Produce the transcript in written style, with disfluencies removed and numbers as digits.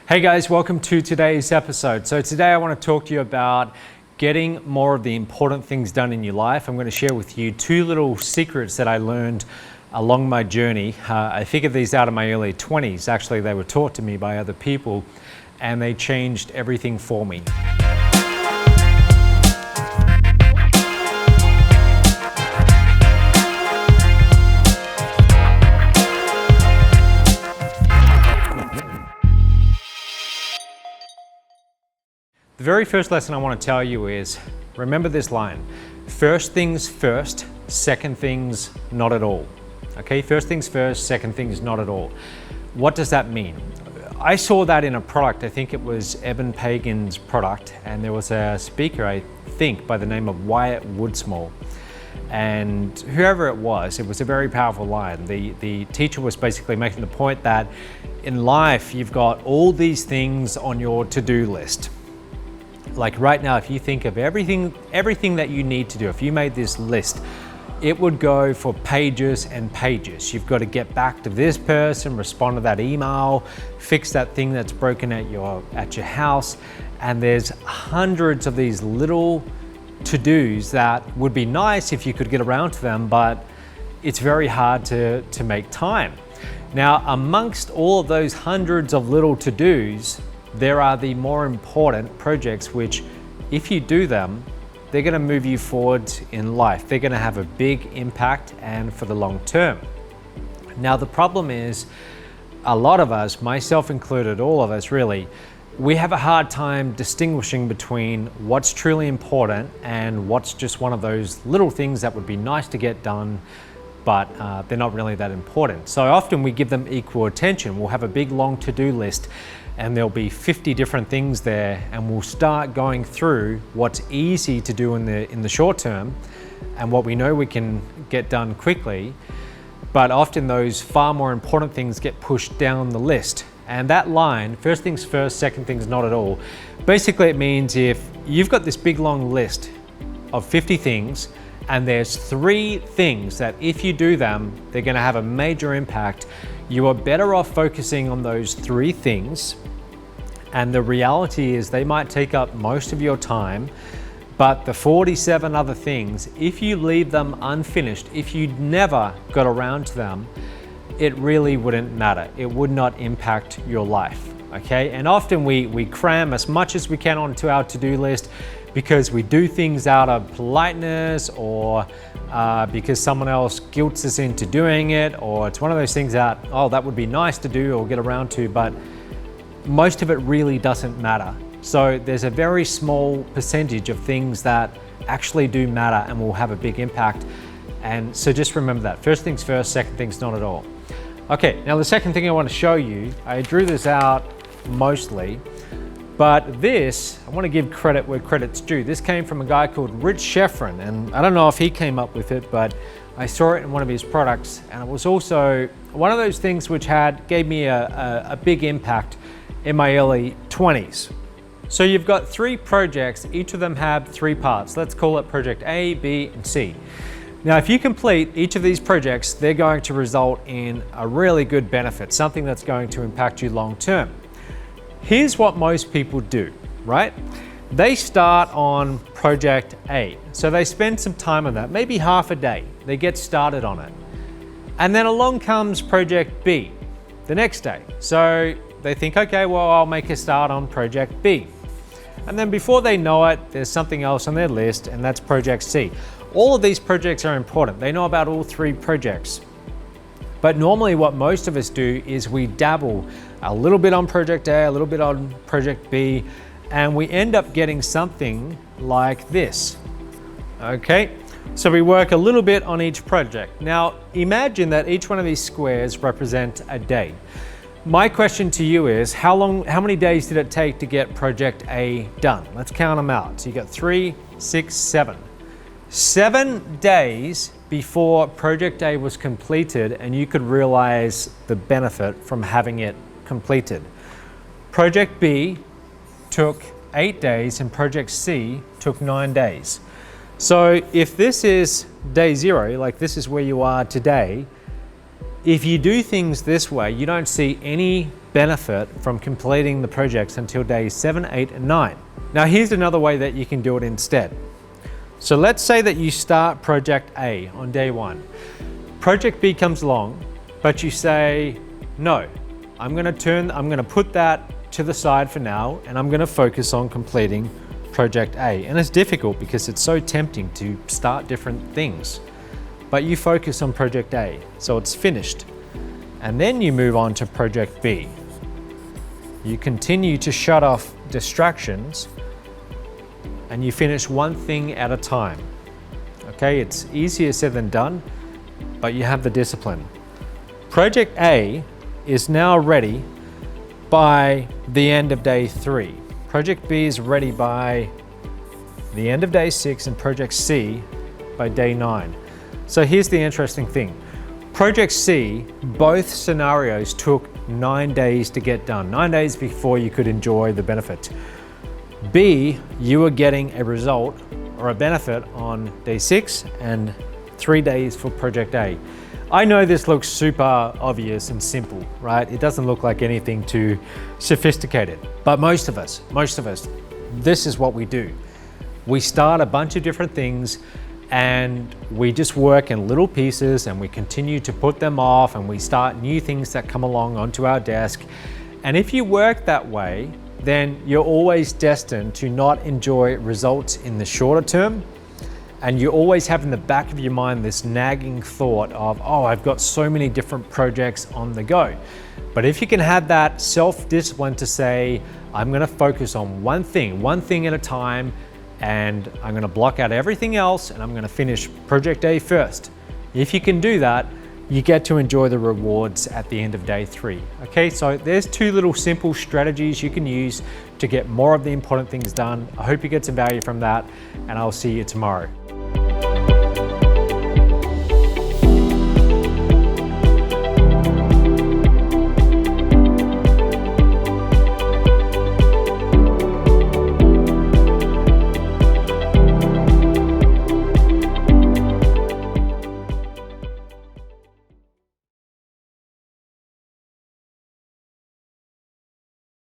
Hey guys, welcome to today's episode. So today I want to talk to you about getting more of the important things done in your life. I'm going to share with you two little secrets that I learned along my journey. I figured these out in my early 20s. Actually, they were taught to me by other people and they changed everything for me. The very first lesson I want to tell you is, remember this line, first things first, second things not at all. Okay, first things first, second things not at all. What does that mean? I saw that in a product, I think it was Eben Pagan's product, and there was a speaker, I think, by the name of Wyatt Woodsmall. And whoever it was a very powerful line. The teacher was basically making the point that in life, you've got all these things on your to-do list. Like right now, if you think of everything that you need to do, if you made this list, it would go for pages and pages. You've got to get back to this person, respond to that email, fix that thing that's broken at your house. And there's hundreds of these little to-dos that would be nice if you could get around to them, but it's very hard to make time. Now, amongst all of those hundreds of little to-dos, there are the more important projects which, if you do them, they're going to move you forward in life. They're going to have a big impact and for the long term. Now, the problem is a lot of us, myself included, all of us really, we have a hard time distinguishing between what's truly important and what's just one of those little things that would be nice to get done, but they're not really that important. So often we give them equal attention. We'll have a big long to-do list and there'll be 50 different things there, and we'll start going through what's easy to do in the short term and what we know we can get done quickly, but often those far more important things get pushed down the list. And that line, first things first, second things not at all, basically it means if you've got this big long list of 50 things and there's 3 things that if you do them, they're going to have a major impact, you are better off focusing on those 3 things. And the reality is they might take up most of your time, but the 47 other things, if you leave them unfinished, if you never got around to them, it really wouldn't matter. It would not impact your life, okay? And often we cram as much as we can onto our to-do list because we do things out of politeness or because someone else guilts us into doing it, or it's one of those things that, oh, that would be nice to do or get around to, but most of it really doesn't matter. So there's a very small percentage of things that actually do matter and will have a big impact. And so just remember that. First things first, second things not at all. Okay, now the second thing I want to show you, I drew this out mostly, but this, I want to give credit where credit's due. This came from a guy called Rich Schefren, and I don't know if he came up with it, but I saw it in one of his products, and it was also one of those things which gave me a big impact in my early 20s. So you've got 3 projects, each of them have 3 parts. Let's call it project A, B, and C. Now, if you complete each of these projects, they're going to result in a really good benefit, something that's going to impact you long term. Here's what most people do, right? They start on project A. So they spend some time on that, maybe half a day. They get started on it. And then along comes project B the next day. So they think, okay, well, I'll make a start on project B. And then before they know it, there's something else on their list, and that's project C. All of these projects are important. They know about all 3 projects. But normally what most of us do is we dabble a little bit on project A, a little bit on project B, and we end up getting something like this. Okay, so we work a little bit on each project. Now, imagine that each one of these squares represent a day. My question to you is, how many days did it take to get project A done? Let's count them out. So you got 3, 6, 7. 7 days before project A was completed, and you could realize the benefit from having it completed. Project B took 8 days and project C took 9 days. So if this is day 0, like this is where you are today, If you do things this way, you don't see any benefit from completing the projects until days 7, 8, and 9. Now here's another way that you can do it instead. So let's say that you start project A on day 1. Project B comes along, but you say, no, I'm gonna put that to the side for now, and I'm gonna focus on completing project A. And it's difficult because it's so tempting to start different things. But you focus on project A, so it's finished. And then you move on to project B. You continue to shut off distractions, and you finish one thing at a time. Okay, it's easier said than done, but you have the discipline. Project A is now ready by the end of day 3. Project B is ready by the end of day 6, and Project C by day 9. So here's the interesting thing. Project C, both scenarios took 9 days to get done, 9 days before you could enjoy the benefit. B, you were getting a result or a benefit on day 6 and 3 days for Project A. I know this looks super obvious and simple, right? It doesn't look like anything too sophisticated, but most of us, this is what we do. We start a bunch of different things and we just work in little pieces, and we continue to put them off, and we start new things that come along onto our desk. And if you work that way, then you're always destined to not enjoy results in the shorter term. And you always have in the back of your mind this nagging thought of, oh, I've got so many different projects on the go. But if you can have that self-discipline to say, I'm gonna focus on one thing at a time, and I'm gonna block out everything else, and I'm gonna finish project A first. If you can do that, you get to enjoy the rewards at the end of day 3. Okay, so there's 2 little simple strategies you can use to get more of the important things done. I hope you get some value from that, and I'll see you tomorrow.